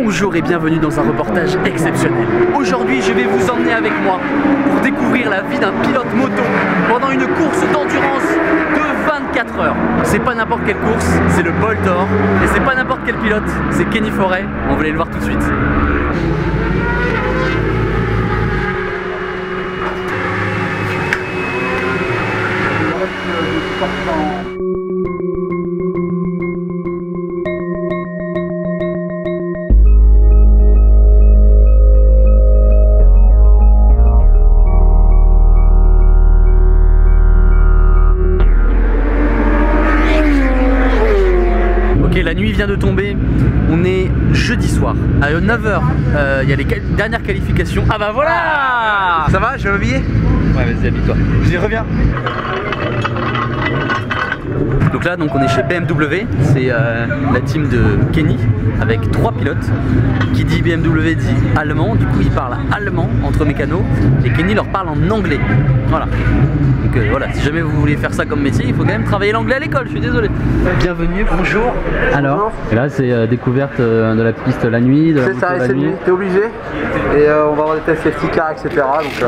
Bonjour et bienvenue dans un reportage exceptionnel. Aujourd'hui, je vais vous emmener avec moi pour découvrir la vie d'un pilote moto pendant une course d'endurance de 24 heures. C'est pas n'importe quelle course, c'est le Bol d'Or. Et c'est pas n'importe quel pilote, c'est Kenny Forêt. On va aller le voir tout de suite. La nuit vient de tomber, on est jeudi soir. À 9h, il y a les dernières qualifications. Ah bah voilà. Ça va, je vais m'habiller? Ouais, vas-y, habille-toi. J'y reviens. Donc là, on est chez BMW, c'est la team de Kenny avec 3 pilotes. Qui dit BMW dit allemand, du coup ils parlent allemand entre mécanos et Kenny leur parle en anglais. Voilà. Donc voilà, si jamais vous voulez faire ça comme métier, il faut quand même travailler l'anglais à l'école, je suis désolé. Bienvenue, bonjour. Alors, et là c'est découverte de la piste la nuit, de la C'est ça, la c'est nuit. t'es obligé. Et on va avoir des tests safety car, etc. Donc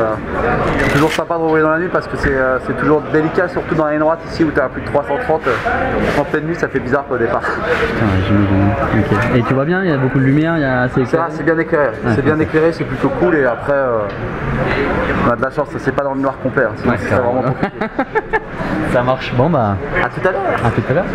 c'est toujours sympa de rouler dans la nuit parce que c'est toujours délicat, surtout dans la ligne droite ici où t'es à plus de 330. En pleine nuit, ça fait bizarre au départ. Okay. Et tu vois bien, il y a beaucoup de lumière, il y a assez éclairé. C'est bien éclairé, c'est bien éclairé, c'est plutôt cool et après on a de la chance, c'est pas dans le noir complet, hein, sinon c'est vraiment compliqué. Ça marche, bon bah à tout à l'heure. à tout à l'heure.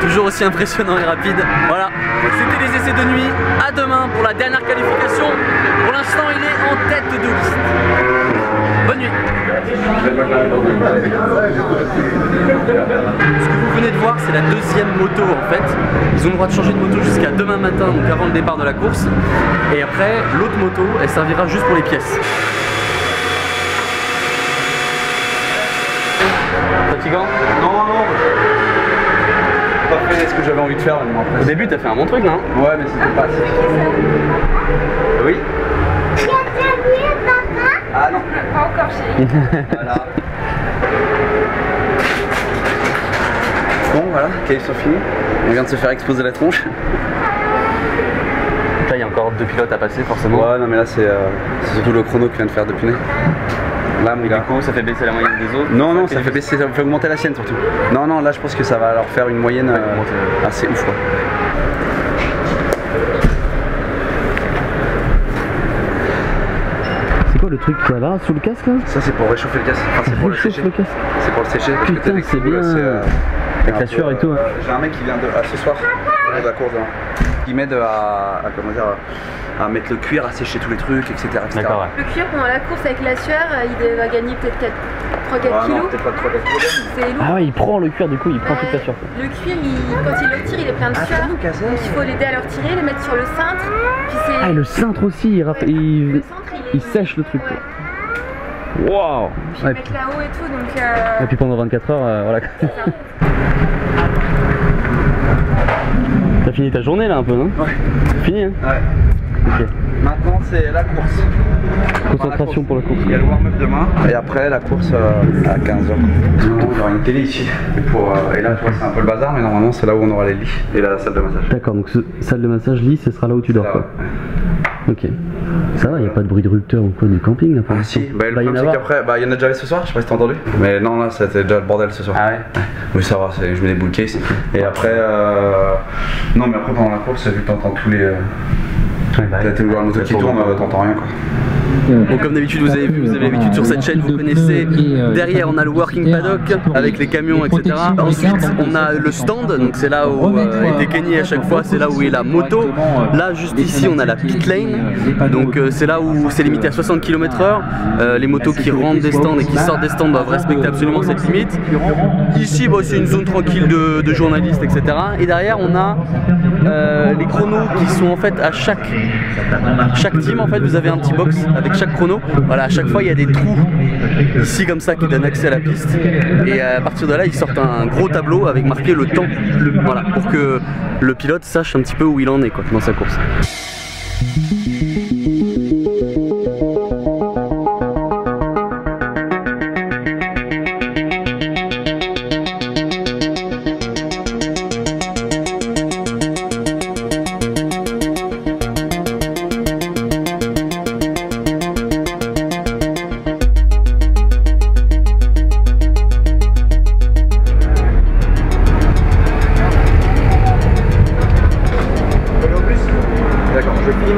Toujours aussi impressionnant et rapide. Voilà, c'était les essais de nuit. À demain pour la dernière qualification. Pour l'instant, il est en tête de liste. Bonne nuit. Ce que vous venez de voir, c'est la deuxième moto en fait. Ils ont le droit de changer de moto jusqu'à demain matin, donc avant le départ de la course. Et après, l'autre moto, elle servira juste pour les pièces. Fatigant? Non, pas fait ce que j'avais envie de faire. Après. Au début, t'as fait un bon truc, non? Ouais, mais c'était pas assez. Oui. Ah non. Pas encore, chérie. Voilà. Bon, voilà, qualifs sont finis. On vient de se faire exploser la tronche. Donc là, il y a encore 2 pilotes à passer, forcément. Ouais, non, mais là, c'est surtout le chrono qui vient de faire depuis. Là, mon gars. Du coup, ça fait baisser la moyenne des autres. Non, non, ça fait baisser, ça fait augmenter la sienne surtout. Non, non, là, je pense que ça va leur faire une moyenne assez ouf, quoi. C'est quoi le truc qui va sous le casque là? Ça, c'est pour réchauffer le casque. Enfin, c'est pour le sécher. Le casque. C'est pour le sécher. Parce que Putain, c'est bien. Avec la sueur et tout. Hein. J'ai un mec qui vient ce soir, de la course, qui m'aide comment dire, à mettre le cuir, à sécher tous les trucs, etc. D'accord, ouais. Le cuir pendant la course avec la sueur, il va gagner peut-être 3-4 kilos. Peut-être pas 3-4 kilos. C'est lourd. Ah ouais, il prend le cuir du coup, il prend toute la sueur. Le cuir, quand il le retire, il est plein de sueur. Donc il faut l'aider à le retirer, le mettre sur le cintre. Puis ah, et le cintre aussi, le cintre, il sèche le truc. Ouais. Waouh! Puis le mettre là-haut et tout, donc... Et puis pendant 24 heures, voilà. T'as fini ta journée là un peu, non? Ouais. Fini, hein? Ouais. Ok. Maintenant c'est la course. Concentration pour la course. Il y a le warm-up demain et après la course à 15h. Il y aura une télé ici. Et là tu vois c'est un peu le bazar mais normalement c'est là où on aura les lits et la salle de massage. D'accord, donc salle de massage, lit, ce sera là où tu dors quoi. Ok. Ça va, il n'y a pas de bruit de rupteur ou quoi du camping là pour si, le problème c'est qu'après, il y en a déjà ce soir, je sais pas si t'as entendu. Mais non là c'était déjà le bordel ce soir. Ah ouais. Oui ça va, je mets des boules case. Et après, non mais après pendant la course, vu que t'entends tous les... T'as toujours la moto qui tourne, t'entends rien quoi. Bon, comme d'habitude, vous avez l'habitude sur cette chaîne, vous connaissez. Derrière, on a le working paddock avec les camions, etc. Ensuite, on a le stand, donc c'est là où était Kenny à chaque fois, c'est là où est la moto. Là, juste ici, on a la pit lane, donc c'est là où c'est limité à 60 km/h. Les motos qui rentrent des stands et qui sortent des stands doivent respecter absolument cette limite. Ici, c'est une zone tranquille de journalistes, etc. Et derrière, on a les chronos qui sont en fait à chaque team, en fait, vous avez un petit box avec chaque chrono. Voilà, à chaque fois il y a des trous ici comme ça qui donnent accès à la piste et à partir de là ils sortent un gros tableau avec marqué le temps, voilà, pour que le pilote sache un petit peu où il en est quoi, dans sa course.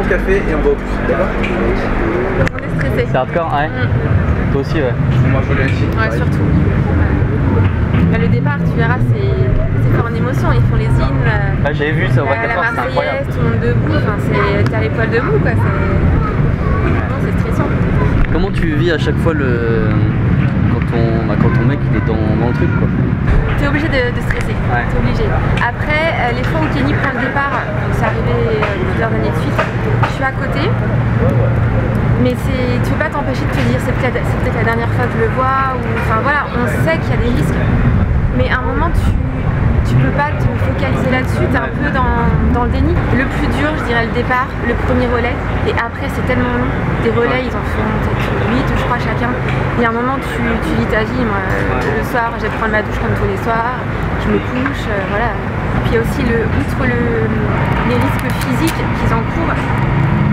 Café et on va au bus, d'accord? On est stressé. C'est hardcore, ouais. Toi aussi, ouais. Moi je voulais ici. Ouais, surtout. Le départ, tu verras, c'est fort en émotion. Ils font les hymnes. J'avais vu ça au 24 la heures, c'est incroyable. Marseillaise, tout le monde debout. Enfin, t'as les poils debout, quoi. C'est stressant. Comment tu vis à chaque fois quand ton mec il est dans le truc quoi? T'es obligé de stresser, ouais. T'es obligé. Après, les fois où Kenny prend le départ, c'est arrivé plusieurs années de suite, je suis à côté, mais tu peux pas t'empêcher de te dire c'est peut-être la dernière fois que je le vois, ou enfin voilà, on sait qu'il y a des risques, mais à un moment tu peux pas te focaliser là-dessus, t'es un peu dans le déni. Le plus dur, je dirais le départ, le premier relais, et après c'est tellement long. Des relais, ils en font peut-être 8 je crois chacun. Il y a un moment tu vis ta vie, moi le soir je vais prendre ma douche comme tous les soirs, je me couche, voilà. Puis il y a aussi outre les risques physiques qu'ils encourent,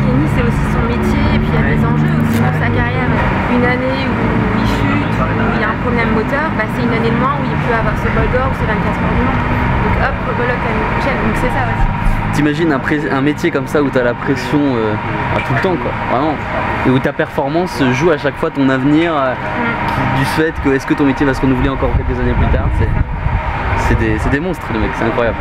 Kenny c'est aussi son métier, et puis il y a des enjeux aussi pour sa carrière. Une année où il chute, où il y a un problème moteur, c'est une année de moins où il peut avoir ce bol d'or ou ce 24 heures du Mans. Donc hop, rebelote l'année prochaine, donc c'est ça aussi. T'imagines un métier comme ça où t'as la pression tout le temps quoi, vraiment. Et où ta performance joue à chaque fois ton avenir du fait que est-ce que ton métier va se renouveler encore quelques années plus tard. C'est des monstres les mecs, c'est incroyable.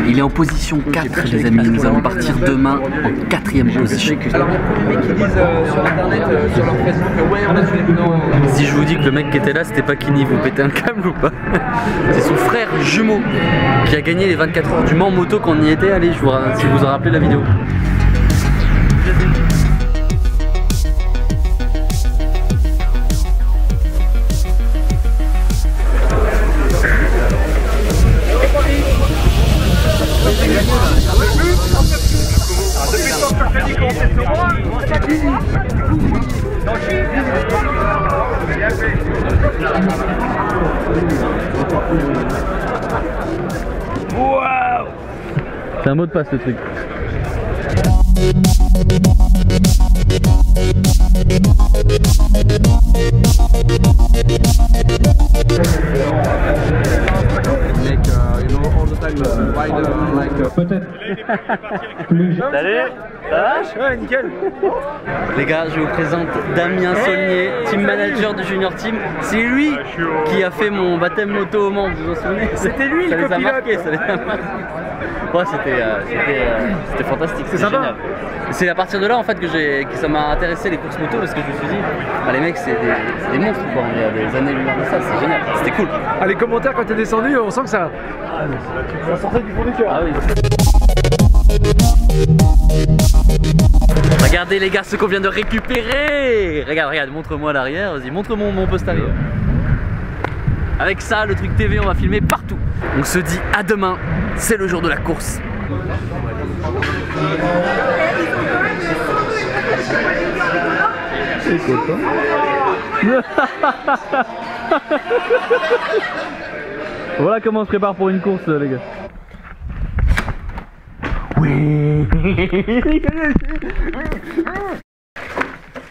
Il est en position 4 les amis, nous allons partir demain en 4ème position. Alors il y a beaucoup de mecs qui disent sur internet, sur leur Facebook, ouais on a fait les pneus. Si je vous dis que le mec qui était là c'était pas Kenny, vous pétez un câble ou pas? C'est son frère jumeau qui a gagné les 24 heures du Mans moto quand on y était. Allez, si vous en rappelez la vidéo. Wow! C'est un mot de passe le truc. Mec, you know all the time Peut-être. Salut. Ça va? Ouais, nickel. Les gars, je vous présente Damien Saulnier, team manager du Junior Team. C'est lui qui a fait mon baptême moto au Mans, vous vous en souvenez? C'était lui ça le les a copilote. marqués, ça les a marqués. Ouais, c'était fantastique, c'est c'était sympa. génial. C'est à partir de là en fait que ça m'a intéressé les courses moto parce que je me suis dit, bah, les mecs c'est des monstres quoi, il y a des années-lumière de ça, c'est génial, c'était cool. Ah, les commentaires quand t'es descendu, on sent que ça sortait du fond du cœur. Ah oui. Regardez les gars ce qu'on vient de récupérer. Regarde, montre-moi l'arrière, vas-y, montre-moi mon poste arrière. Avec ça, le truc TV, on va filmer partout. On se dit à demain, c'est le jour de la course. C'est content. Voilà comment on se prépare pour une course les gars. Oui.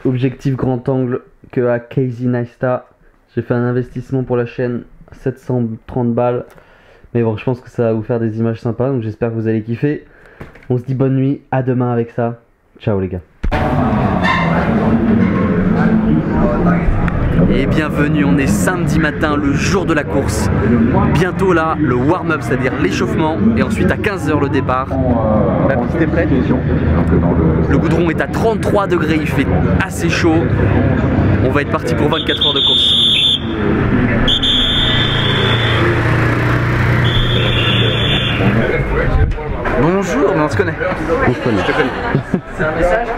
Objectif grand angle que à Casey Neistat. J'ai fait un investissement pour la chaîne, 730 balles. Mais bon, je pense que ça va vous faire des images sympas, donc j'espère que vous allez kiffer. On se dit bonne nuit, à demain avec ça. Ciao les gars. Et bienvenue, on est samedi matin, le jour de la course. Bientôt là, le warm-up, c'est-à-dire l'échauffement. Et ensuite à 15 h le départ. La piste est prête. Le goudron est à 33 degrés, il fait assez chaud. On va être parti pour 24 heures de course. Bonjour, mais on se connaît. On se connaît. Je te connais. C'est un message que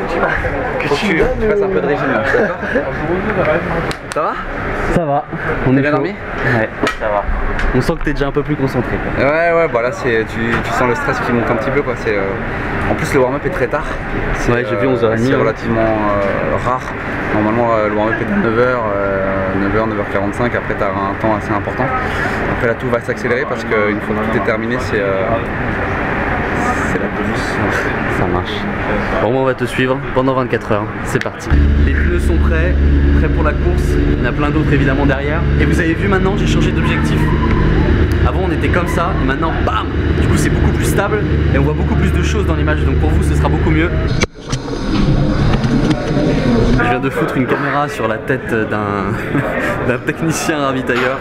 tu fasses un peu de régime là, d'accord? Ça va? Ça va. On est bien chaud. dormi? Ouais, ça va. On sent que t'es déjà un peu plus concentré. Quoi. Ouais, bah là tu sens le stress qui monte un petit peu quoi. En plus le warm-up est très tard. Ouais, j'ai vu 11h30. C'est relativement rare. Normalement le warm-up est à 9h, 9h45, après tu as un temps assez important. Après là tout va s'accélérer parce qu'une fois que tout est terminé c'est la police. Ça marche. Bon, on va te suivre pendant 24 heures. C'est parti. Les pneus sont prêts pour la course. Il y en a plein d'autres évidemment derrière. Et vous avez vu maintenant, j'ai changé d'objectif. Avant on était comme ça et maintenant bam. Du coup c'est beaucoup plus stable et on voit beaucoup plus de choses dans l'image. Donc pour vous ce sera beaucoup mieux. Je viens de foutre une caméra sur la tête d'un technicien ravitailleur.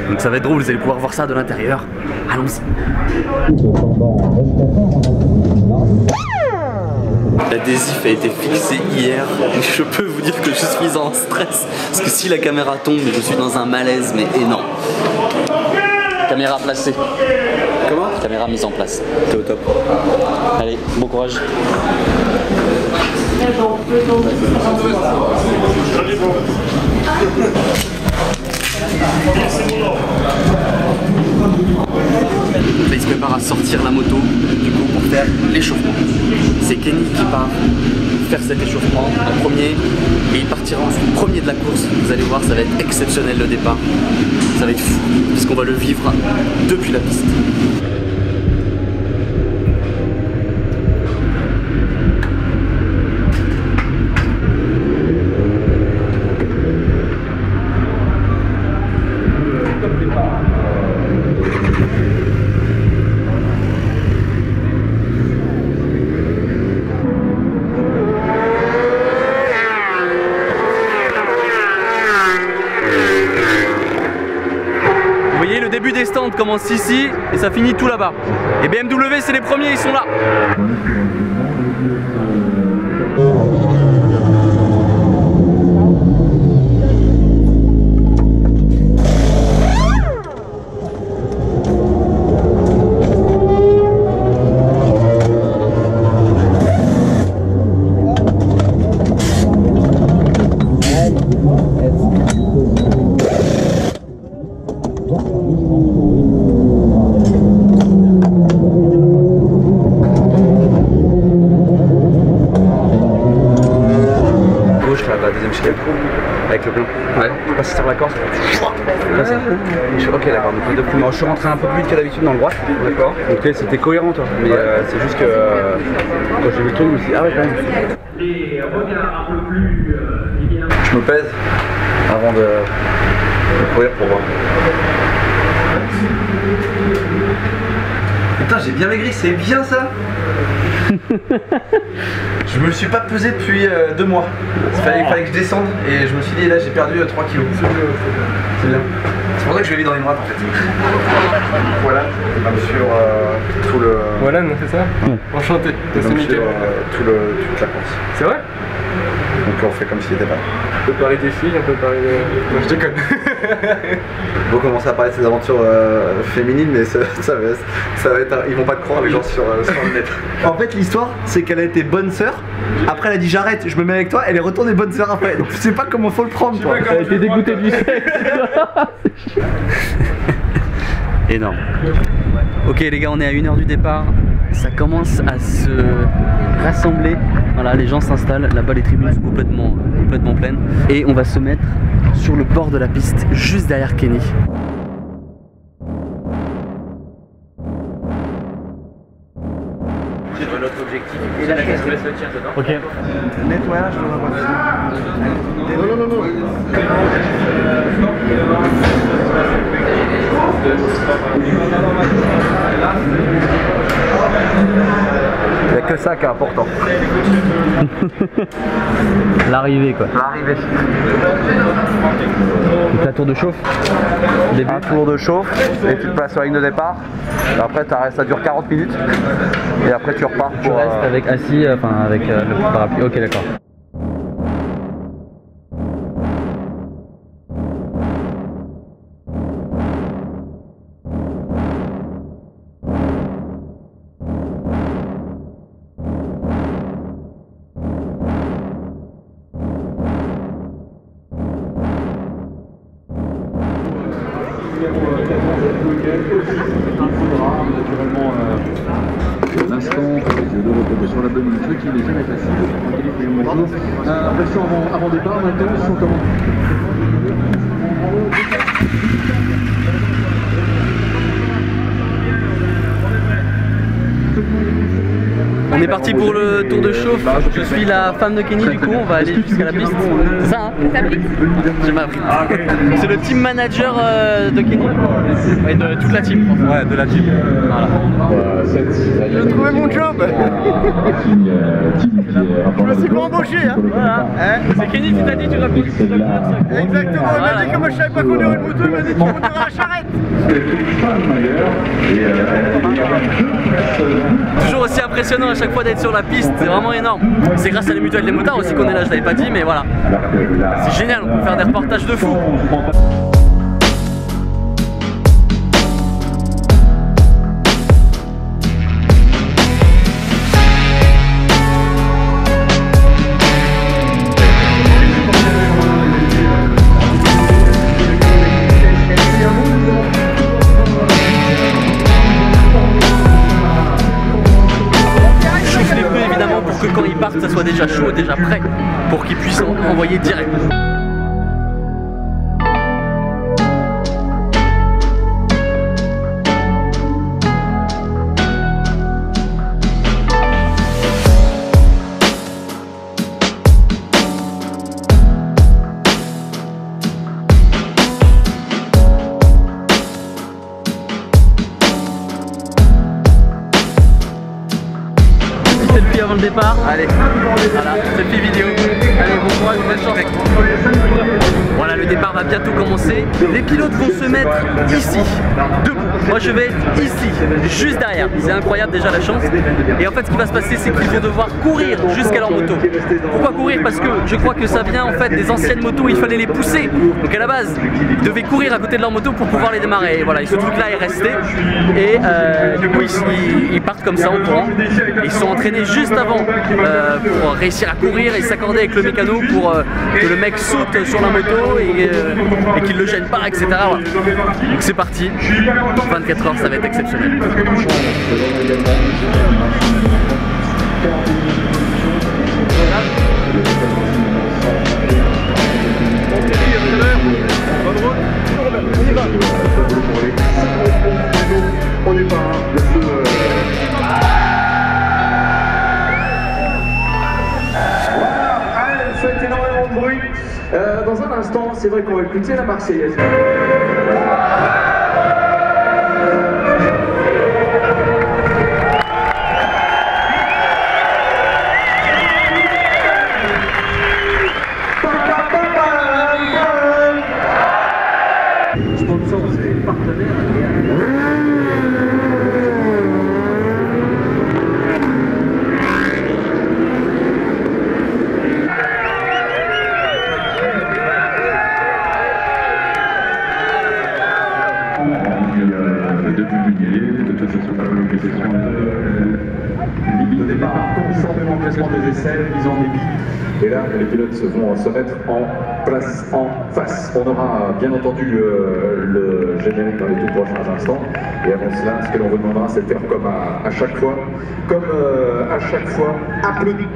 Donc ça va être drôle, vous allez pouvoir voir ça de l'intérieur. Allons-y. L'adhésif a été fixé hier et je peux vous dire que je suis en stress parce que si la caméra tombe, je suis dans un malaise mais énorme. Caméra placée. Comment? Caméra mise en place. T'es au top. Allez, bon courage. Là, il se prépare à sortir la moto du coup pour faire l'échauffement. C'est Kenny qui part faire cet échauffement en premier et il partira ensuite premier de la course. Vous allez voir, ça va être exceptionnel le départ. Ça va être fou puisqu'on va le vivre depuis la piste. Vous voyez, le début des stands commence ici et ça finit tout là-bas. Et BMW, c'est les premiers, ils sont là. La deuxième chicane avec le plein. Ouais, je passe sur la corde. Ok, d'accord. Donc les deux premiers. Je suis rentré un peu plus vite qu'à d'habitude dans le droit. D'accord. Donc c'était cohérent, toi. Mais c'est juste que quand j'ai vu le truc, je me suis dit, ah ouais, quand même. Je me pèse avant de courir pour voir. Putain, j'ai bien maigri, c'est bien ça. Je me suis pas pesé depuis 2 mois. Il fallait que je descende et je me suis dit là j'ai perdu 3 kilos. C'est bien. C'est pour ça que je vais vivre dans les droites en fait. Voilà, sur tout le. Voilà, non, c'est ça. Enchanté. Sur toute la course. C'est vrai? Donc on fait comme s'il était pas là. On peut parler des filles, on peut parler de... Non, je déconne. On va commencer à parler de ses aventures féminines, mais ça va être... Ils vont pas te croire les gens sur le net. En fait l'histoire c'est qu'elle a été bonne sœur, après elle a dit j'arrête, je me mets avec toi, elle est retournée bonne sœur après. Donc je sais pas comment faut le prendre toi. Elle a été dégoûtée du sexe. Énorme. Ok les gars, on est à 1h du départ. Ça commence à se rassembler. Voilà, les gens s'installent. Là-bas, les tribunes sont complètement pleines. Et on va se mettre sur le bord de la piste, juste derrière Kenny. C'est notre objectif. Et là, je laisse le tir dedans. Ok. Nettoyage de la voiture. Non. Il n'y a que ça qui est important. L'arrivée quoi. L'arrivée. Donc la tour de chauffe. Un tour de chauffe et tu te places sur la ligne de départ. Et après ça dure 40 minutes. Et après tu repars Tu pour... restes avec assis, avec le parapluie. Ok d'accord. L'instant de repos sur la bonne ligne qui n'est jamais facile. Impression avant départ, maintenant, ils sont comment? On est parti pour le tour de chauffe. Je suis la femme de Kenny, du coup on va aller jusqu'à la piste. C'est ça, hein? J'ai pas appris. C'est le team manager de Kenny. Et de toute la team. Ouais, de la team. Voilà. J'ai trouvé mon job. Je me suis pas embauché hein. Voilà. C'est Kenny qui t'a dit tu dois conduire ça. Exactement, il m'a dit que moi je savais pas conduire une moto, il m'a dit tu conduiras la charrette. Toujours aussi impressionnant à chaque fois d'être sur la piste, c'est vraiment énorme. C'est grâce à les mutuelles des motards aussi qu'on est là, je l'avais pas dit, mais voilà. C'est génial, on peut faire des reportages de fou. Quand ils partent, ça soit déjà chaud, déjà prêt pour qu'ils puissent envoyer direct. Selfie avant le départ. Allez, voilà, selfie vidéo. Allez, bon courage, bonne chance. Voilà, le départ va bientôt commencer. Les pilotes vont se mettre ici, debout. Moi je vais être ici, juste derrière. C'est incroyable déjà la chance. Et en fait ce qui va se passer c'est qu'ils vont devoir courir jusqu'à leur moto. Pourquoi courir? Parce que je crois que ça vient en fait des anciennes motos où il fallait les pousser. Donc à la base, ils devaient courir à côté de leur moto pour pouvoir les démarrer. Et voilà, et ce truc là est resté. Et du coup ils partent comme ça en courant. Ils sont entraînés juste avant pour réussir à courir et s'accorder avec le mécano pour que le mec saute sur la moto et qu'il le gêne pas, etc. Voilà. Donc c'est parti, 24 heures ça va être exceptionnel. Énormément de bruit. Dans un instant, c'est vrai qu'on va écouter la Marseillaise. Ligne de départ conformément au classement des essais, mise en débit. Et là, les pilotes vont se mettre en place, en face. On aura bien entendu le générique dans les tout prochains instants. Et avant cela, ce que l'on vous demandera, c'est de faire comme à chaque fois, applaudir,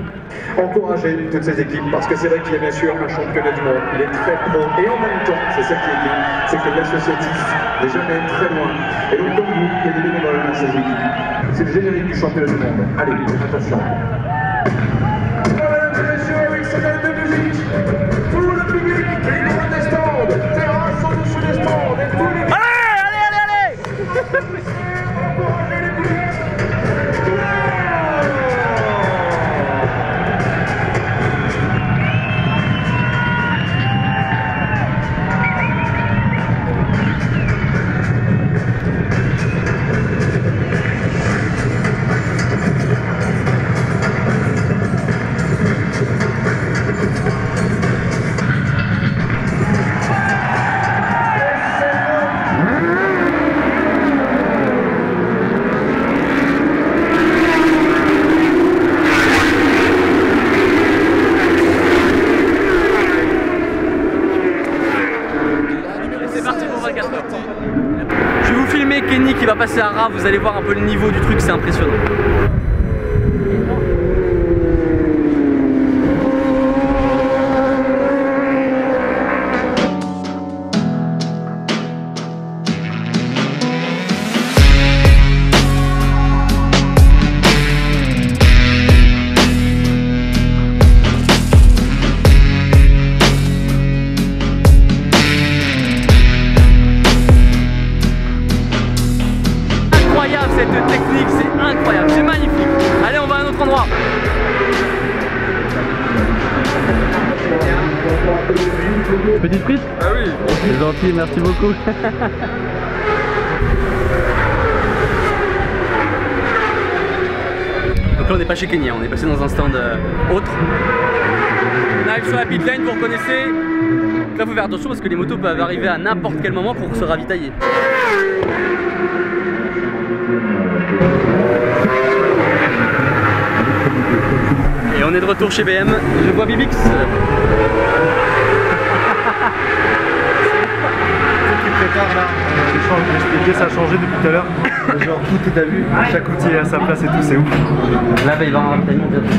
encourager toutes ces équipes, parce que c'est vrai qu'il y a bien sûr un championnat du monde, il est très pro, et en même temps, c'est ça qui est bien, c'est que l'associatif n'est jamais très loin. Et donc comme vous, il y a des bénévoles dans ces équipes. C'est le générique du championnat du monde. Allez, attention. Mesdames et messieurs, avec ce belle de musique, tout le public, les grands des stands, terrasse au-dessus des stands, et tous les... Allez. Encouragez les publics. Je vais vous filmer Kenny qui va passer à Rav, vous allez voir un peu le niveau du truc, c'est impressionnant. Cette technique, c'est incroyable, c'est magnifique. Allez, on va à un autre endroit. Petite frite? Ah oui. C'est gentil, merci beaucoup. Donc là, on n'est pas chez Kenny, on est passé dans un stand autre. On arrive sur la pit lane, vous reconnaissez. Donc là, il faut faire attention parce que les motos peuvent arriver à n'importe quel moment pour se ravitailler. Et on est de retour chez BM, je vois Bibix. Qui prépare là, les pièces ça a changé depuis tout à l'heure. Genre tout est à vue, chaque outil est à sa place et tout, c'est ouf. Là, il va en ravitaillement bientôt.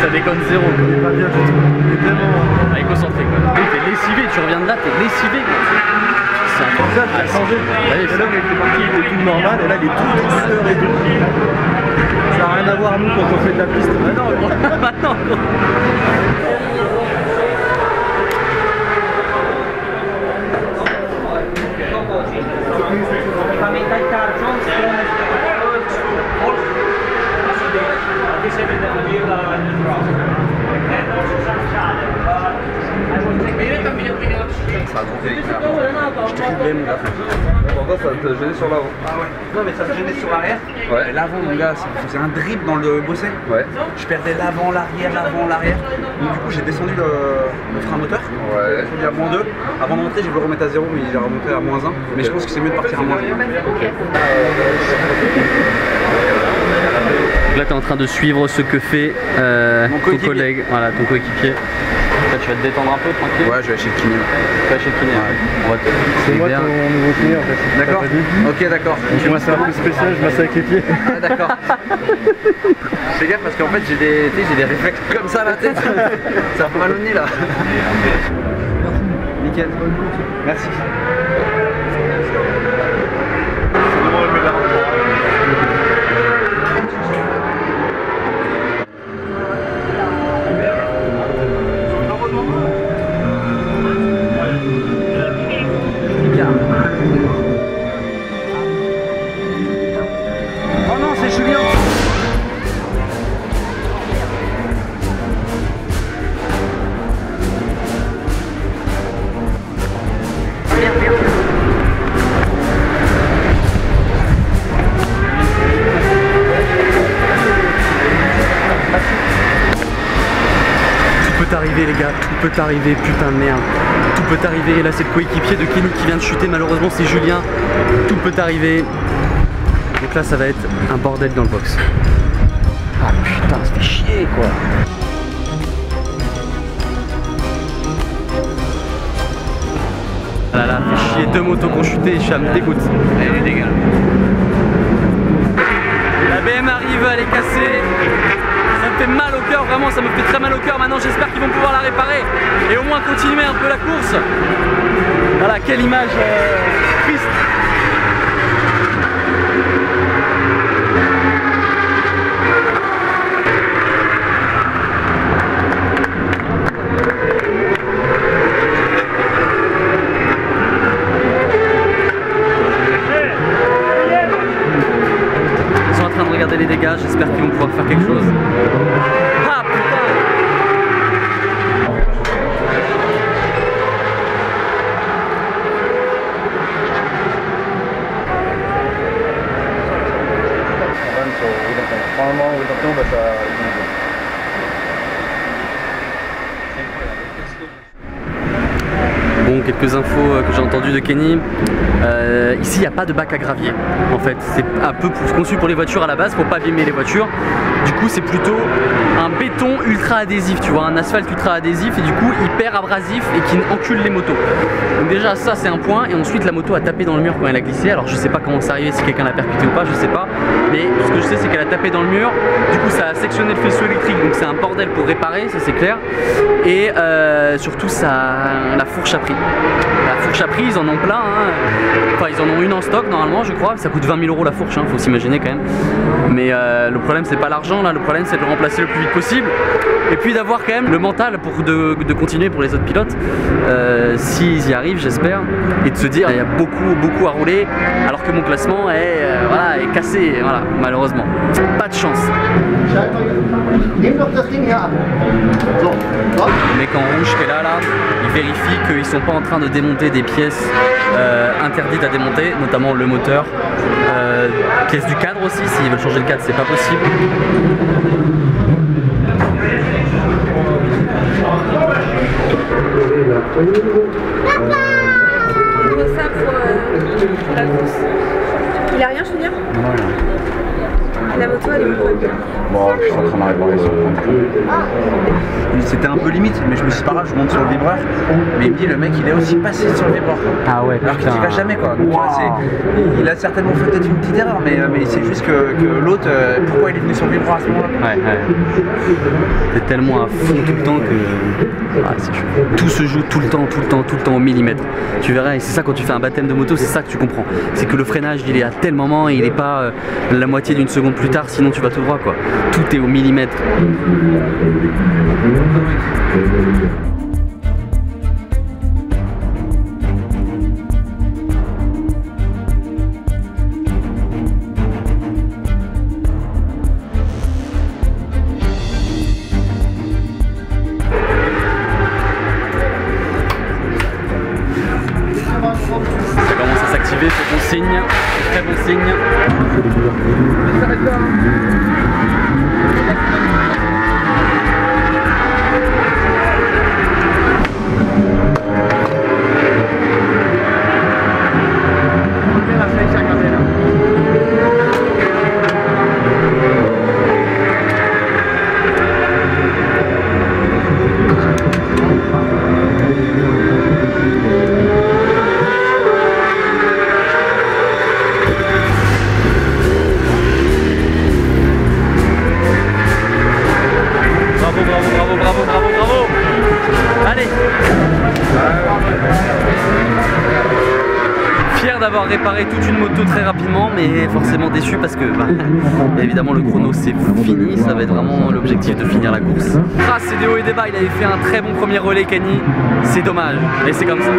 Ça déconne zéro quoi. Il est pas bien du tout. Il est tellement... éconcentré quoi. T'es lessivé, tu reviens de là, t'es lessivé quoi. C'est un Ça a changé. Et là, il était parti, il était tout normal, et là, il est tout douceur et tout. Ça n'a rien à voir, nous, quand on fait de la piste. Bah non, gros. Bah non, gros. Ça a compté. Je t'ai trouvé mon gars. Pourquoi ça te gênait sur l'avant? Ah ouais. Non mais ça me gênait sur l'arrière. Ouais. Et l'avant mon gars, ça me faisait un dribble dans le bosset. Ouais. Je perdais l'avant, l'arrière, l'avant, l'arrière. Donc du coup j'ai descendu le frein moteur. Ouais. Il y a -2. Avant de monter, j'ai voulu remettre à 0 mais il est remonté à -1. Mais je pense que c'est mieux de partir à -1. Là, tu es en train de suivre ce que fait ton collègue, voilà, ton coéquipier. Là, tu vas te détendre un peu, tranquille. Ouais, je vais chez le kiné. Tu vas chez le kiné. Ouais. C'est moi ton nouveau kiné en fait. D'accord. Ok, d'accord. Moi c'est un peu spécial, je masse avec les pieds. Ah, d'accord. Fais gaffe parce qu'en fait j'ai des réflexes comme ça à la tête. Ça fait mal au nez là. Nickel. Merci. arriver les gars, tout peut arriver, putain de merde. Tout peut arriver, là c'est le coéquipier de Kenny qui vient de chuter, malheureusement c'est Julien. Tout peut arriver. Donc là ça va être un bordel dans le box. Ah putain, ça fait chier quoi. Ah là là, fait chier, 2 motos qui ont chuté, ça me dégoûte. Elle est dégueulasse. La BM arrive, elle est cassée. Ça me fait mal au cœur, vraiment ça me fait très mal au cœur. Maintenant j'espère qu'ils vont pouvoir la réparer et au moins continuer un peu la course. Voilà, quelle image triste. Ils sont en train de regarder les dégâts, j'espère qu'ils vont pouvoir faire quelque chose. Ah putain! Bon, quelques infos que j'ai entendues de Kenny. Ici, il n'y a pas de bac à gravier. En fait, c'est un peu conçu pour les voitures à la base, pour pas abîmer les voitures. Du coup, c'est plutôt un béton ultra adhésif, tu vois, un asphalte ultra adhésif et du coup hyper abrasif et qui encule les motos. Donc déjà, ça c'est un point. Et ensuite, la moto a tapé dans le mur quand elle a glissé. Alors, je sais pas comment c'est arrivé, si quelqu'un l'a percuté ou pas, je sais pas. Mais ce que je sais, c'est qu'elle a tapé dans le mur. Du coup, ça a sectionné le faisceau électrique. Donc, c'est un bordel pour réparer, ça c'est clair. Et surtout, la fourche a pris. La fourche a pris, ils en ont plein. Hein. Enfin, ils en ont une en stock normalement, je crois. Ça coûte 20 000 € la fourche, hein, faut s'imaginer quand même. Mais le problème, c'est pas l'argent là. Le problème, c'est de le remplacer le plus vite possible. Et puis d'avoir quand même le mental de continuer pour les autres pilotes. S'ils y arrivent, j'espère. Et de se dire, il y a beaucoup à rouler. Alors que mon classement voilà, est cassé. Voilà, malheureusement. Pas de chance. Le mec en rouge qui est là, il vérifie qu'ils sont pas en train de démonter des pièces interdites à démonter, notamment le moteur, pièces du cadre aussi, s'ils veulent changer le cadre c'est pas possible. Il est ça pour la course. Il a rien, Julien? Non, rien. La moto, elle est où? Bon, je suis en train d'arriver sur le C'était un peu limite, mais je me suis dit, pas grave, je monte sur le vibreur. Mais il me dit, le mec, il est aussi passé sur le vibreur. Ah ouais, alors qu'il n'y va jamais, quoi. Donc, tu vois, il a certainement fait peut-être une petite erreur, mais c'est juste que l'autre, pourquoi il est venu sur le vibreur à ce moment-là? Ouais. T'es tellement à fond tout le temps que. Ah, c'est chaud. Tout se joue tout le temps au millimètre. Tu verras, et c'est ça quand tu fais un baptême de moto, c'est ça que tu comprends. C'est que le freinage, il est à tel moment et il n'est pas la moitié d'une seconde plus tard, sinon tu vas tout droit, quoi. Tout est au millimètre. Ça commence à s'activer, c'est bon signe, très bon signe. Bravo. Allez. Fier d'avoir réparé toute une moto très rapidement, mais forcément déçu parce que évidemment le chrono c'est fini, ça va être vraiment l'objectif de finir la course. C'est des hauts et des bas, il avait fait un très bon premier relais Kenny, c'est dommage, mais c'est comme ça.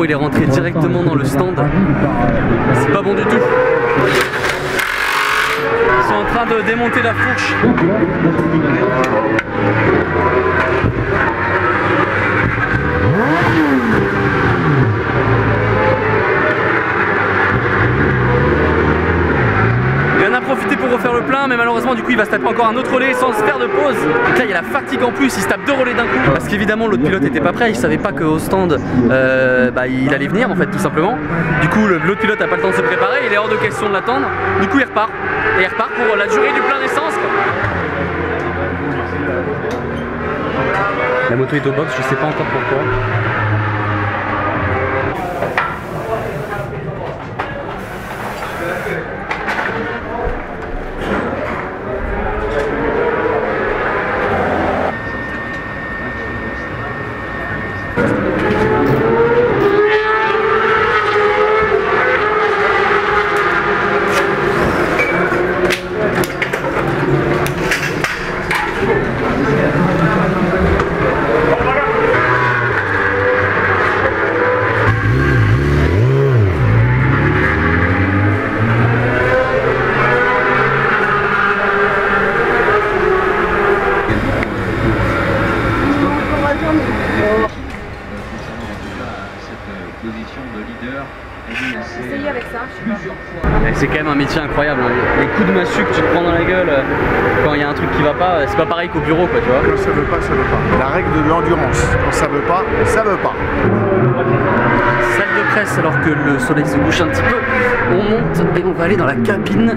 bon, il est rentré directement dans le stand. C'est pas bon du tout. Ils sont en train de démonter la fourche. Il en a profité pour refaire le plein, mais malheureusement du coup il va se taper encore un autre relais sans se faire de pause. Donc là il y a la fatigue en plus, il se tape 2 relais d'un coup. Parce qu'évidemment l'autre pilote était pas prêt, il savait pas qu'au stand il allait venir en fait tout simplement. Du coup l'autre pilote a pas le temps de se préparer, il est hors de question de l'attendre. Du coup il repart. Et il repart pour la durée du plein d'essence. La moto est au box, je sais pas encore pourquoi. C'est quand même un métier incroyable, hein. Les coups de massue que tu te prends dans la gueule quand il y a un truc qui va pas, c'est pas pareil qu'au bureau quoi, tu vois. Quand ça veut pas, ça veut pas. La règle de l'endurance, quand ça veut pas, ça veut pas. Salle de presse alors que le soleil se couche un petit peu, on monte et on va aller dans la cabine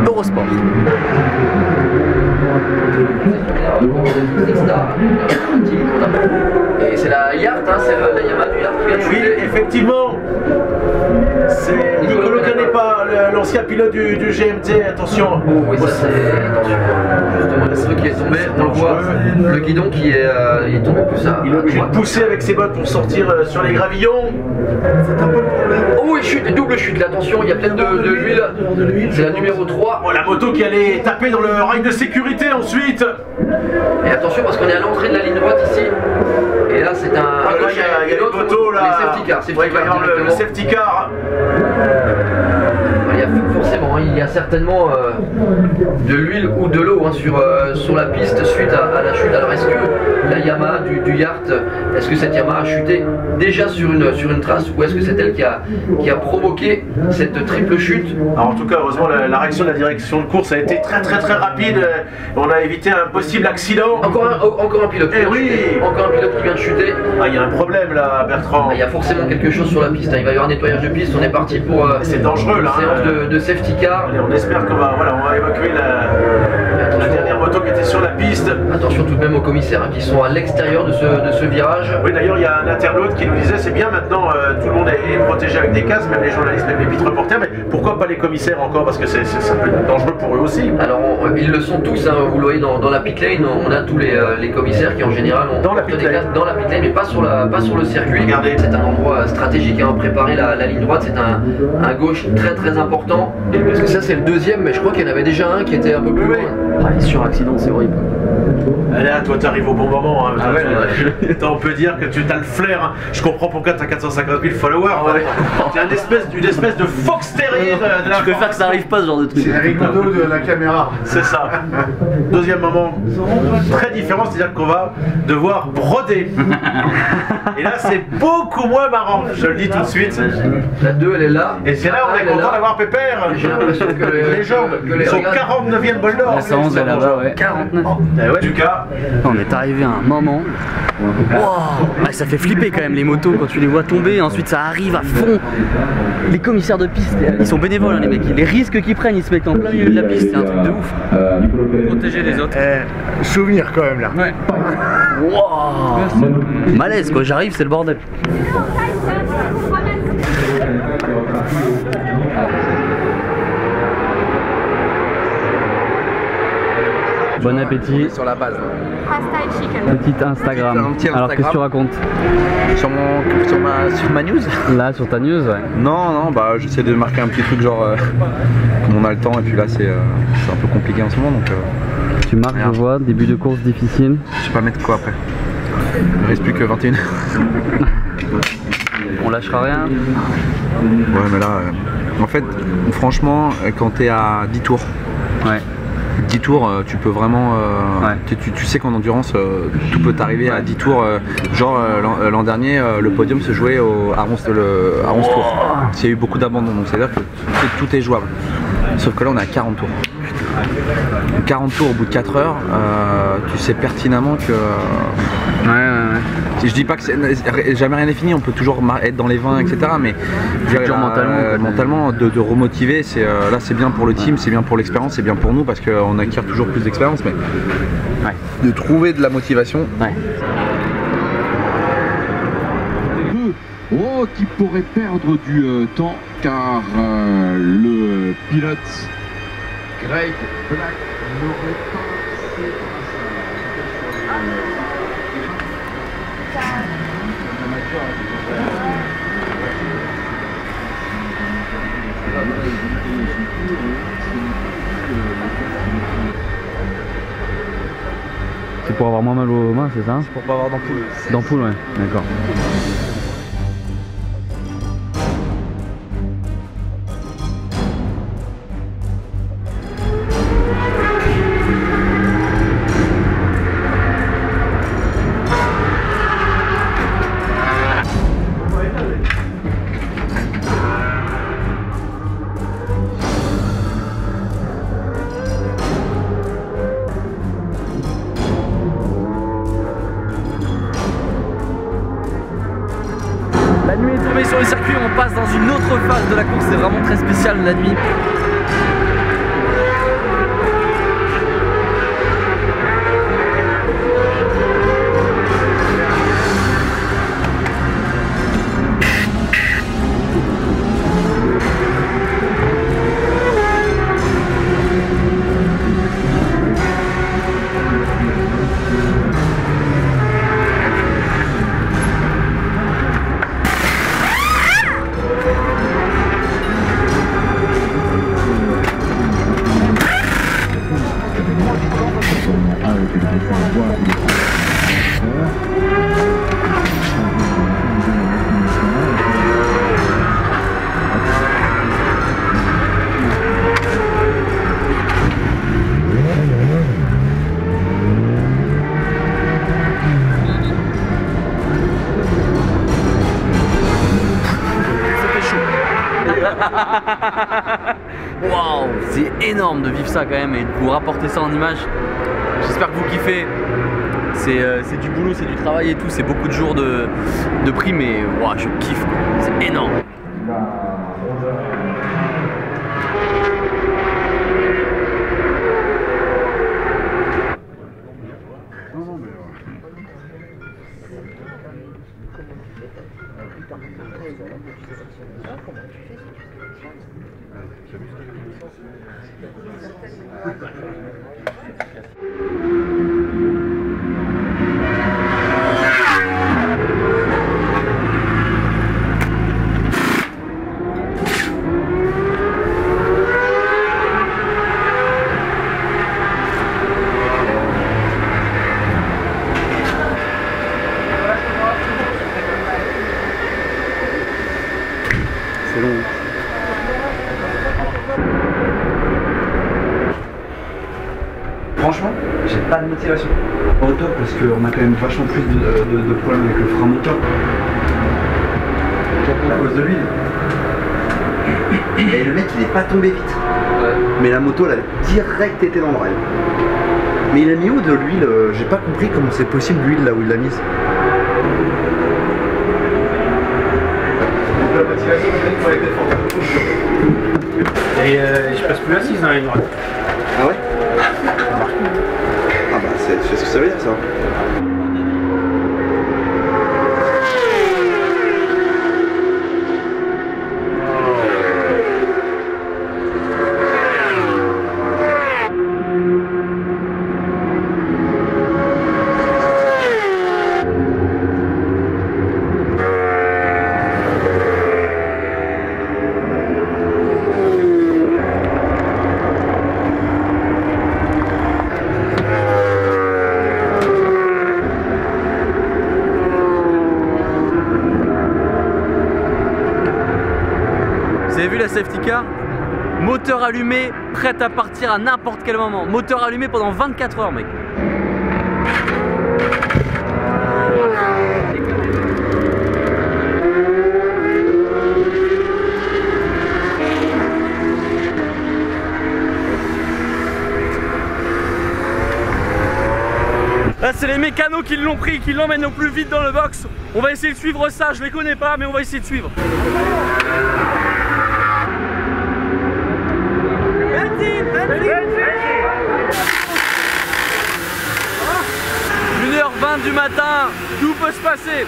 Eurosport. Et c'est la Yard, hein, c'est la Yamaha du Yard qui vient de Oui, effectivement. C'est Nicolas Canepa, l'ancien pilote du GMT, attention. Oui, ça c'est. Attention, justement, le truc qui est tombé, on le voit, le guidon qui est, il est tombé plus à. Il a pu pousser avec ses bottes pour sortir sur les gravillons. C'est un peu le problème. Oh, il chute, double chute, là, attention, il y a peut-être de l'huile. C'est la numéro 3. Oh, la moto qui allait taper dans le rail de sécurité ensuite. Et attention parce qu'on est à l'entrée de la ligne droite ici. Et là c'est un. Ah, là, il y a les motos là. Les safety cars. Ouais, il va y avoir le safety car. Il y a forcément, il y a certainement de l'huile ou de l'eau hein, sur la piste suite à la chute. Alors est-ce que la Yamaha du Yard, est-ce que cette Yamaha a chuté déjà sur une trace ou est-ce que c'est elle qui a provoqué cette triple chute? Alors en tout cas heureusement la réaction de la direction de course a été très rapide. On a évité un possible accident. Encore un pilote. Eh oui. Encore un pilote qui vient de chuter. Ah, il y a un problème là Bertrand. Il y a forcément quelque chose sur la piste. Hein. Il va y avoir un nettoyage de piste. On est parti pour c'est dangereux là. Séance de safety car. Allez, on espère qu'on va évacuer la dernière moto qui était sur la piste. Attention tout de même aux commissaires hein, qui sont à l'extérieur de ce virage. Oui d'ailleurs il y a un internaute qui nous disait c'est bien maintenant tout le monde est protégé avec des casques, même les journalistes, même les pit reporters, mais pourquoi pas les commissaires encore parce que ça peut être dangereux pour eux aussi. Alors ils le sont tous, hein, vous le voyez dans la pit lane, on a tous les commissaires qui en général ont dans la pit lane, mais pas sur le circuit. Regardez. C'est un endroit stratégique à préparer la ligne droite, c'est un gauche très important. Parce que ça c'est le deuxième, mais je crois qu'il y en avait déjà un qui était un peu plus loin. Ah, les suraccidents c'est horrible. Là, toi t'arrives au bon moment. Hein. On peut dire que tu as le flair. Hein. Je comprends pourquoi tu as 450 000 followers. Ouais. Tu as une espèce de fox terrier de la. Je préfère que ça arrive pas ce genre de truc. C'est rigolo de la caméra. C'est ça. Deuxième moment très différent, c'est-à-dire qu'on va devoir broder. Et là c'est beaucoup moins marrant, je le dis tout de suite. La 2 elle est là. Et c'est là où on est content d'avoir Pépère. J'ai l'impression que les légendes sont 49e bol d'or. La 111 est là-bas, ouais. 49. En tout cas, on est arrivé à un moment. Wow. Ça fait flipper quand même les motos quand tu les vois tomber. Ensuite ça arrive à fond. Les commissaires de piste, ils sont bénévoles hein, les mecs. Les risques qu'ils prennent, ils se mettent en plein milieu de la piste, c'est un truc de ouf. Protéger les autres. Souvenir quand même là. Ouais. Wow. Malaise quoi, j'arrive, c'est le bordel. Bon appétit. Sur la base. Petit Instagram. Un petit Alors qu'est-ce que tu racontes? Sur ma news. Là sur ta news ouais. Non, bah j'essaie de marquer un petit truc genre comme on a le temps et puis là c'est un peu compliqué en ce moment donc. Tu marques, je vois, début de course difficile. Je sais pas mettre quoi après. Il ne reste plus que 21. lâchera rien. Ouais, mais là, en fait, franchement, quand t'es à 10 tours, Ouais. 10 tours, tu peux vraiment. Tu sais qu'en endurance, tout peut t'arriver à 10 tours. L'an dernier, le podium se jouait à 11 tours. Il y a eu beaucoup d'abandons, donc c'est-à-dire que tout est jouable. Sauf que là, on est à 40 tours. 40 tours au bout de 4 heures, tu sais pertinemment que. Je dis pas que jamais rien n'est fini, on peut toujours être dans les 20, etc. Mais mentalement, de remotiver, là c'est bien pour le team, c'est bien pour l'expérience, c'est bien pour nous parce qu'on acquiert toujours plus d'expérience. Mais de trouver de la motivation. Qui pourrait perdre du temps car le pilote Greg Black n'aurait pas. C'est pour avoir moins mal aux mains, c'est ça? Pour pas avoir d'ampoule. D'ampoule, ouais, d'accord. La nuit est tombée sur le circuit, on passe dans une autre phase de la course, c'est vraiment très spécial la nuit. Waouh, c'est énorme de vivre ça quand même et de vous rapporter ça en image. J'espère que vous kiffez. C'est du boulot, c'est du travail et tout, c'est beaucoup de jours de prix, mais waouh, je kiffe, c'est énorme. C'est long. Franchement, j'ai pas de motivation. Au top parce qu'on a quand même vachement plus de problèmes avec le frein moteur. À cause de l'huile. Et le mec il est pas tombé vite. Ouais. Mais la moto elle a direct été dans le rail. Mais il a mis où de l'huile? J'ai pas compris comment c'est possible l'huile là où il l'a mise. La motivation pour les défendre. Et je passe plus assise dans la ligne droite. Ah ouais? Ah bah c'est ce que ça veut dire ça. Moteur allumé, prête à partir à n'importe quel moment. Moteur allumé pendant 24 heures, mec. Là c'est les mécanos qui l'ont pris, qui l'emmènent au plus vite dans le box. On va essayer de suivre ça, je les connais pas mais on va essayer de suivre. 1h20 du matin, tout peut se passer.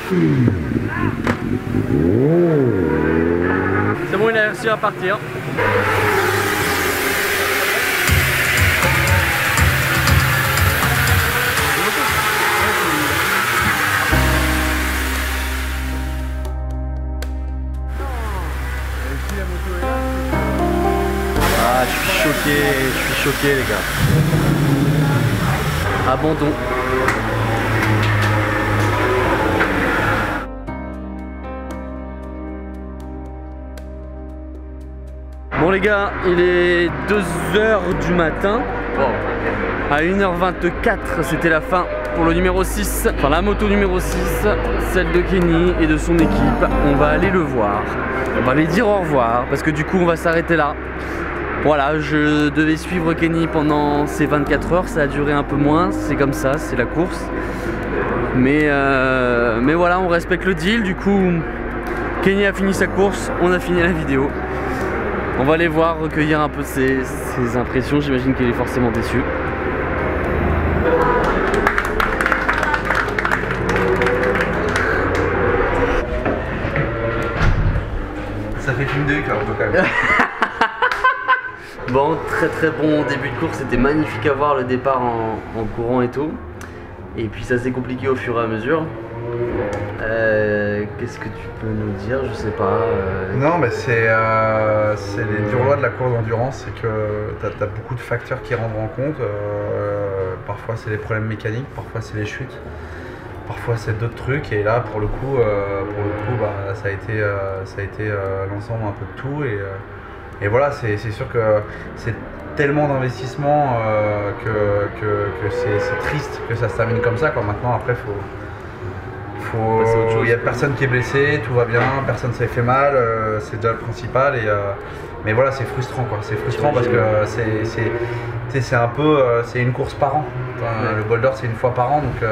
C'est bon, il a réussi à partir. Ah, je suis choqué les gars. Abandon. Bon les gars, il est 2h du matin. À 1h24, c'était la fin pour le numéro 6. Enfin la moto numéro 6, celle de Kenny et de son équipe. On va aller le voir. On va lui dire au revoir parce que du coup on va s'arrêter là. Voilà, je devais suivre Kenny pendant ces 24 heures, ça a duré un peu moins, c'est comme ça, c'est la course. Mais voilà, on respecte le deal, du coup Kenny a fini sa course, on a fini la vidéo. On va aller voir, recueillir un peu ses impressions, j'imagine qu'il est forcément déçu. Ça fait film de cul un peu quand même. Bon, très bon début de course, c'était magnifique à voir le départ en courant et tout. Et puis ça s'est compliqué au fur et à mesure. Qu'est-ce que tu peux nous dire? Je sais pas. Non, mais c'est les dures lois de la course d'endurance, c'est que tu as beaucoup de facteurs qui rentrent en compte. Parfois c'est les problèmes mécaniques, parfois c'est les chutes, parfois c'est d'autres trucs. Et là pour le coup, bah, ça a été l'ensemble un peu de tout. Et voilà, c'est sûr que c'est tellement d'investissement que c'est triste que ça se termine comme ça, quoi. Maintenant, après, il n'y a personne qui est blessé, tout va bien, personne s'est fait mal, c'est déjà le principal. Mais voilà, c'est frustrant, quoi. C'est frustrant parce que c'est un peu, c'est une course par an. Le boulder, c'est une fois par an, donc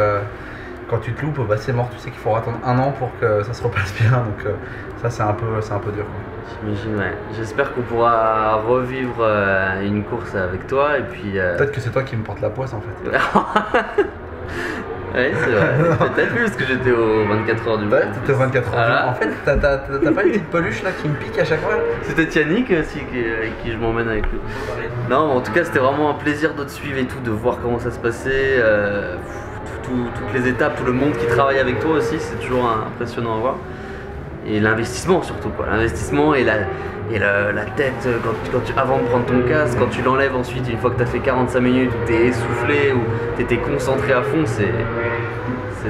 quand tu te loupes, bah, c'est mort. Tu sais qu'il faut attendre 1 an pour que ça se repasse bien, donc ça c'est un peu dur, quoi. J'imagine, ouais. J'espère qu'on pourra revivre une course avec toi et puis... Peut-être que c'est toi qui me porte la poisse en fait. Oui, c'est vrai. Peut-être vu parce que j'étais aux 24 heures du matin. Ouais, t'étais aux 24 heures du matin. En fait, t'as pas une petite peluche là qui me pique à chaque fois? C'était Yannick aussi avec qui je m'emmène avec lui. Non, mais en tout cas, c'était vraiment un plaisir de te suivre et tout, de voir comment ça se passait. Toutes les étapes, tout le monde qui travaille avec toi aussi, c'est toujours impressionnant à voir. Et l'investissement surtout, quoi. L'investissement et la tête avant de prendre ton casque, quand tu l'enlèves ensuite, une fois que tu as fait 45 minutes où tu es essoufflé, où tu étais concentré à fond, c'est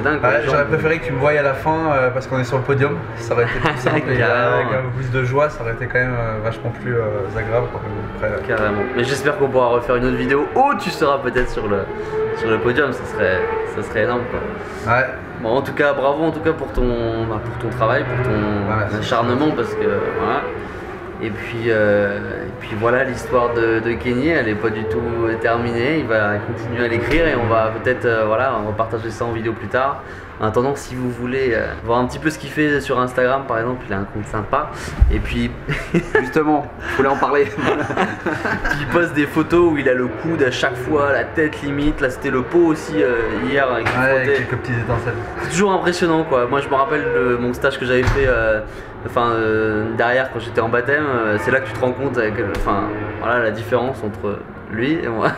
dingue. Ouais, j'aurais préféré que tu me voyes à la fin parce qu'on est sur le podium, ça aurait été plus simple et avec un peu plus de joie, ça aurait été quand même vachement plus agréable. Après, carrément. Mais j'espère qu'on pourra refaire une autre vidéo où tu seras peut-être sur le podium, ça serait énorme, quoi. Ouais. Bon, en tout cas, bravo en tout cas pour ton travail, pour ton acharnement, parce que voilà. Et puis voilà, l'histoire de Kenny, elle n'est pas du tout terminée. Il va continuer à l'écrire et on va peut-être voilà, on va partager ça en vidéo plus tard. En attendant, si vous voulez voir un petit peu ce qu'il fait sur Instagram par exemple, il a un compte sympa. Et puis justement, je voulais en parler. Il poste des photos où il a le coude à chaque fois, la tête limite. Là c'était le pot aussi hier avec quelques petites étincelles. C'est toujours impressionnant, quoi. Moi je me rappelle de mon stage que j'avais fait derrière quand j'étais en baptême. C'est là que tu te rends compte avec, voilà, la différence entre lui et moi.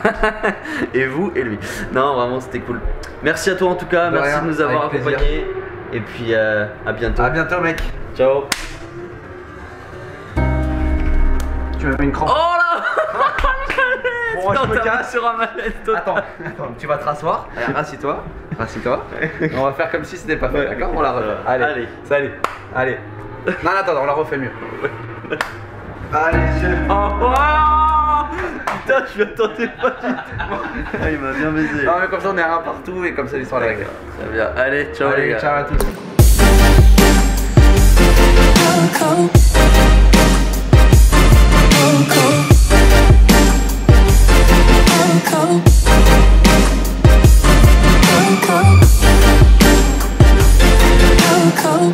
Et vous et lui. Non, vraiment c'était cool. Merci à toi en tout cas, merci de nous avoir accompagnés. Et puis à bientôt. À bientôt, mec. Ciao. Tu m'as mis une crampe. Oh là. Bon, je me casse sur un mallette. Attends, tu vas te rasseoir. Rassis-toi. Rassis-toi. On va faire comme si c'était pas fait, d'accord? On la refait. Allez. Salut. Allez. Non, attends, on la refait mieux. Allez, au revoir. Putain, je m'attendais pas du tout. Ah, il m'a bien baisé. Non mais comme ça on est un partout et comme ça l'histoire est réglée. Très bien. Allez, ciao les gars. Ciao à tous. Cold.